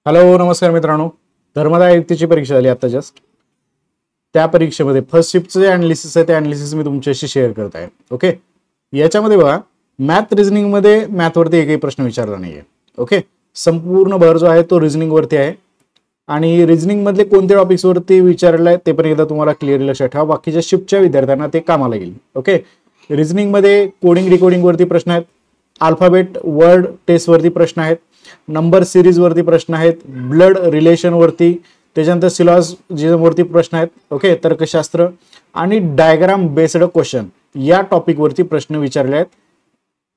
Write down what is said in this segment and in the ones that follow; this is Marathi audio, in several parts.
हॅलो नमस्कार मित्रांनो, धर्मदाय आयुक्तीची परीक्षा झाली आता जस्ट. त्या परीक्षेमध्ये फर्स्ट शिफ्टचं जे अनालिसिस आहे ते अनालिसिस मी तुमच्याशी शेअर करत आहे. ओके, याच्यामध्ये बघा मॅथ रिझनिंग मध्ये मॅथवरती एकही प्रश्न विचारला नाहीये. ओके, संपूर्ण भर जो आहे तो रिझनिंग वरती आहे आणि रिझनिंग मधले कोणत्या टॉपिक्स वरती विचारलं आहे ते पण एकदा तुम्हाला क्लिअरली लक्षात ठेवा. बाकीच्या शिफ्टच्या विद्यार्थ्यांना ते कामाला येईल. ओके, रिझनिंग मध्ये कोडिंग रिकोडिंग वरती प्रश्न आहेत, अल्फाबेट वर्ड टेस्ट वरती प्रश्न आहेत, नंबर सिरीज वरती प्रश्न आहेत, ब्लड रिलेशन वरती, त्याच्यानंतर सिलॉजिझम वरती प्रश्न आहेत. ओके, तर्कशास्त्र आणि डायग्राम बेस्ड क्वेश्चन या टॉपिक वरती प्रश्न विचारले आहेत.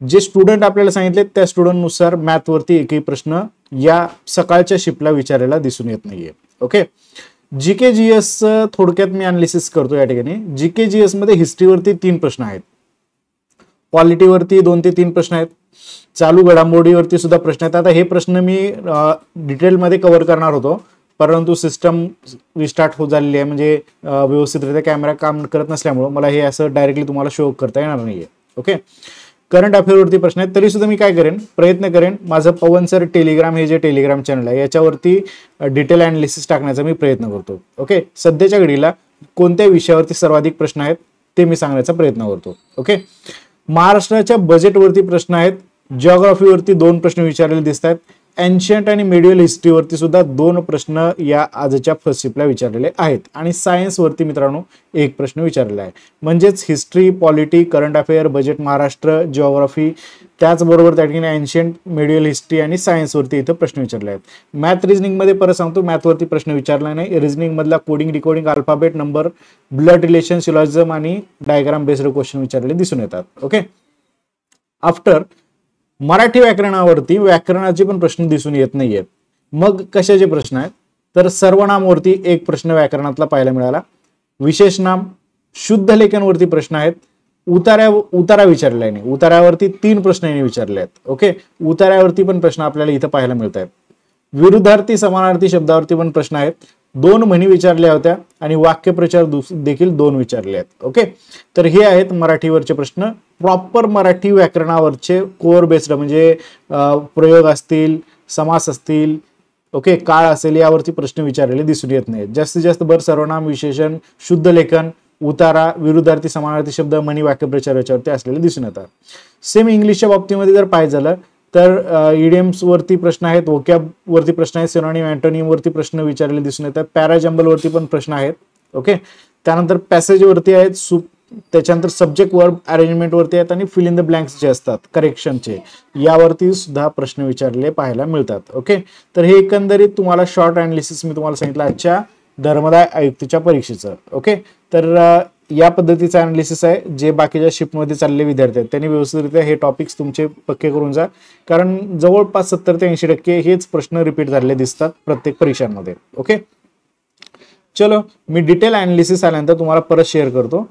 जे स्टुडंट आपल्याला सांगितले त्या स्टुडंट नुसार मॅथ वरती एकही प्रश्न या सकाळच्या शिफ्टला विचारायला दिसून येत नाहीये. ओके, जीके जीएस थोडक्यात मी अनालिसिस करतो या ठिकाणी. जीके जीएस मध्ये हिस्ट्रीवरती 3 प्रश्न आहेत, पॉलिटीवरती 2 ते 3 प्रश्न आहेत, चालू घडामोडीवरती सुद्धा प्रश्न आहेत. आता हे प्रश्न मी डिटेलमध्ये कव्हर करणार होतो, परंतु सिस्टम रिस्टार्ट होत झालेली आहे, म्हणजे व्यवस्थितरित्या कॅमेरा काम करत नसल्यामुळे मला हे असं डायरेक्टली तुम्हाला शो करता येणार नाहीये. ओके, करंट अफेअरवरती प्रश्न आहेत. तरी सुद्धा मी काय करेन, प्रयत्न करेन माझं पवन सर टेलिग्राम हे जे टेलिग्राम चॅनल आहे याच्यावरती डिटेल अनालिसिस टाकण्याचा मी प्रयत्न करतो. ओके, सध्याच्या घडीला कोणत्या विषयावरती सर्वाधिक प्रश्न आहेत ते मी सांगण्याचा प्रयत्न करतो. ओके, महाराष्ट्राच्या बजेटवरती प्रश्न आहेत, जिओग्राफीवरती 2 प्रश्न विचारलेले दिसत आहेत, एन्शियंट आणि मिडियल हिस्ट्रीवरती सुद्धा 2 प्रश्न या आजच्या फर्स्ट शिफ्टला विचारलेले आहेत आणि सायन्स वरती मित्रांनो 1 प्रश्न विचारलेला आहे. म्हणजेच history, polity, current affair, budget, Maharashtra, geography, त्याचबरोबर त्या ठिकाणी एन्शियंट, मिडियल हिस्ट्री आणि सायन्स वरती इथं प्रश्न विचारले आहेत. मॅथ रिझनिंग मध्ये परत सांगतो, मॅथ वरती प्रश्न विचारला नाही. रिझनिंग मधला coding decoding, alphabet, number, blood relation, syllogism आणि डायग्राम बेस्ड क्वेश्चन विचारलेले दिसून येतात. ओके, आफ्टर मराठी व्याकरणावरती व्याकरणाचे पण प्रश्न दिसून येत नाहीयेत. मग कशाचे प्रश्न आहेत, तर सर्वनामवरती 1 प्रश्न व्याकरणातला पाहायला मिळाला, विशेष नाम, शुद्ध लेखनवरती प्रश्न आहेत, उतारा विचारलेला नाही, उतार्यावरती 3 प्रश्न यांनी विचारले आहेत. ओके, उतार्यावरती पण प्रश्न आपल्याला इथं पाहायला मिळत आहेत. विरुद्धार्थी समानार्थी शब्दावरती पण प्रश्न आहेत, 2 म्हणी विचारल्या होत्या आणि वाक्यप्रचार देखील 2 विचारले आहेत. ओके, तर हे आहेत मराठीवरचे प्रश्न. प्रॉपर मराठी व्याकरणावरचे कोअर बेस्ड म्हणजे प्रयोग असतील, समास असतील, ओके, काळ असेल यावरती प्रश्न विचारलेले दिसून येत नाहीत. जास्तीत जास्त भर सर्वनाम, विशेषण, शुद्ध लेखन, उतारा, विरुद्धार्थी समानार्थी शब्द, म्हणी, वाक्यप्रचार याच्यावरती असलेले दिसून येतात. सेम इंग्लिशच्या बाबतीमध्ये जर पाहायचं झालं तर इडियम्स वरती प्रश्न आहेत, वोकॅब वरती प्रश्न आहेत, सिनोनिम, अँटोनिम वरती प्रश्न विचारलेले दिसून येतात, पॅराजंबल वरती पण प्रश्न आहेत. ओके, त्यानंतर पॅसेज वरती आहेत, त्याच्यानंतर सब्जेक्ट वर्ब अरेंजमेंट वरती आहेत आणि फिल इन द ब्लँक्स जे असतात करेक्शनचे यावरती सुद्धा प्रश्न विचारलेले पाहायला मिळतात. ओके, तर हे एकंदरीत तुम्हाला शॉर्ट अनालिसिस मी तुम्हाला सांगितलं आजच्या धर्मदाय आयुक्तीच्या परीक्षेचं. ओके, तर या पद्धतीचं अनालिसिस आहे. जे बाकीच्या शिफ्टमध्ये चाललेले विद्यार्थी आहेत त्यांनी व्यवस्थितरित्या हे टॉपिक्स तुमचे पक्के करून जा, कारण जवळपास 70 ते 80% हेच प्रश्न रिपीट झालेले दिसतात प्रत्येक परीक्षांमध्ये. ओके, चलो मी डिटेल अनालिसिस आल्यानंतर तुम्हाला परत शेअर करतो.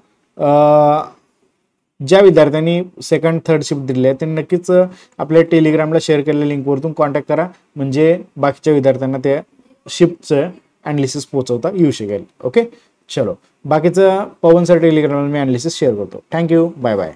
ज्या विद्यार्थ्यांनी सेकंड थर्ड शिफ्ट दिले आहे त्यांनी नक्कीच आपल्या टेलिग्रामला शेअर केलेल्या लिंकवरतून कॉन्टॅक्ट करा, म्हणजे बाकीच्या विद्यार्थ्यांना त्या शिफ्टचं अनालिसिस पोहोचवता येऊ शकेल. ओके, चलो बाकीचं पवन सर टेलिग्रामला मी अनालिसिस शेअर करतो. Thank you, bye bye.